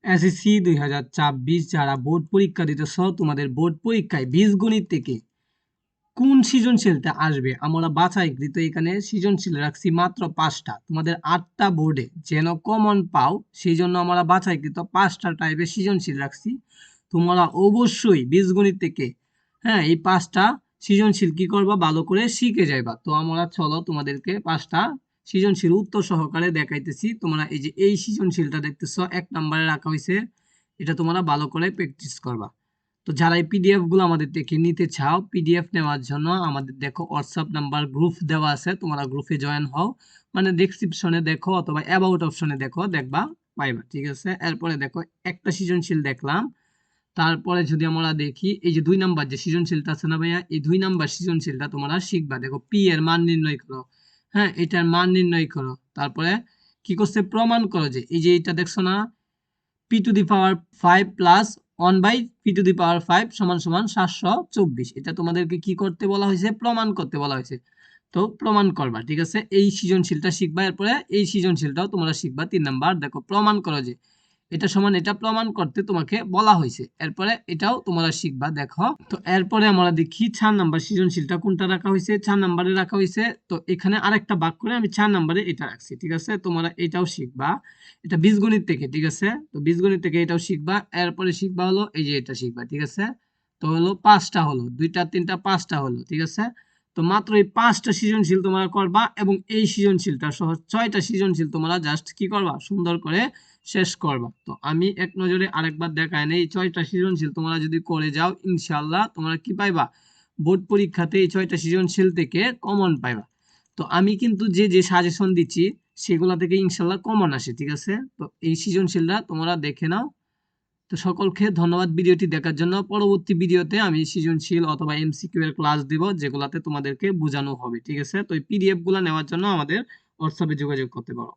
SSC 2024 যারা board পরীক্ষা দিতেছ, তোমাদের বোর্ড পরীক্ষায় বীজগণিত থেকে কোন সৃজনশীলটা আসবে আমরা বাছাইকৃত এখানে সৃজনশীল রাখছি মাত্র 5টা। তোমাদের 8টা বোর্ডে যেন কমন পাও সেই জন্য আমরা বাছাইকৃত 5টা টাইপের সৃজনশীল রাখছি। তোমরা অবশ্যই বীজগণিত থেকে এই 5টা সৃজনশীল কি করবা, ভালো করে শিখে যাইবা। তো আমরা চলো তোমাদেরকে 5টা সৃজনশীল উত্তর সহকারে দেখাইতেছি। তোমরা এই যে এই সৃজনশীলটা দেখতেছ 1 নম্বরে রাখা হয়েছে, এটা তোমরা ভালো করে প্র্যাকটিস করবা। তো যারা এই পিডিএফ গুলো আমাদের থেকে নিতে চাও, পিডিএফ নেওয়ার জন্য আমাদের দেখো হোয়াটসঅ্যাপ নাম্বার গ্রুপ দেওয়া আছে, তোমরা গ্রুপে জয়েন হও, মানে ডেসক্রিপশনে দেখো অথবা অ্যাবাউট অপশনে দেখো, দেখবা পাইবা। ঠিক আছে, এরপরে দেখো একটা সৃজনশীল দেখলাম। তারপরে যদি আমরা দেখি এই যে 2 নাম্বার যে সৃজনশীলটা আছে না ভাইয়া, এই 2 নাম্বার সৃজনশীলটা তোমরা শিখবা। দেখো পি এর মান নির্ণয় করো, এটার মান নির্ণয় করো। তারপরে কি করছে, প্রমাণ করো যে এই যে এটা দেখছো না, P to the power 5 plus 1 by P to the power 5 সমান সমান 724। এটা তোমাদেরকে কি করতে বলা হয়েছে, প্রমাণ করতে বলা হয়েছে। তো প্রমাণ করবা। ঠিক আছে, এই সৃজনশীলটা শিখবা। এরপরে এই সৃজনশীলটাও তোমরা শিখবা। 3 নাম্বার দেখো প্রমাণ করো যে এটা সমান এটা প্রমাণ করতে তোমাকে বলা হয়েছে। এরপরে এটাও তোমরা শিখবা। দেখো তো এরপরে আমরা দেখি 4 নাম্বার সৃজনশীলটা কোনটা রাখা হয়েছে, 4 নাম্বারে রাখা হয়েছে। তো এখানে আরেকটা ভাগ করে আমি 4 নাম্বারে এটা রাখছি। ঠিক আছে, তোমরা এটাও শিখবা, এটা বীজগণিত থেকে। ঠিক আছে, তো বীজগণিত থেকে এটাও শিখবা। এরপরে শিখবা হলো এই যে এটা শিখবা। ঠিক আছে, তো হলো 5টা হলো, 2টা 3টা 5টা হলো। ঠিক আছে, তো মাত্র এই 5টা সৃজনশীল তোমরা করবা এবং এই সৃজনশীলটা সহ 6টা সৃজনশীল তোমরা জাস্ট কি করবা, সুন্দর করে শেষ করবা। তো আমি এক নজরে আরেকবার দেখাই নেই, 6টা সৃজনশীল তোমরা যদি করে যাও ইনশাআল্লাহ তোমরা কি পাইবা, বোর্ড পরীক্ষাতে এই 6টা সৃজনশীল থেকে কমন পাইবা। তো আমি কিন্তু যে যে সাজেশন দিচ্ছি সেগুলা থেকে ইনশাআল্লাহ কমন আসে। ঠিক আছে, তো এই সৃজনশীলটা তোমরা দেখে নাও। তো সকলকে ধন্যবাদ ভিডিওটি দেখার জন্য। পরবর্তী ভিডিওতে আমি সৃজনশীল অথবা এমসিকিউ এর ক্লাস দিব, যেগুলাতে তোমাদেরকে বোঝানো হবে। ঠিক আছে, তো এই পিডিএফ গুলা নেওয়ার জন্য আমাদের হোয়াটসঅ্যাপে যোগাযোগ করতে পারো।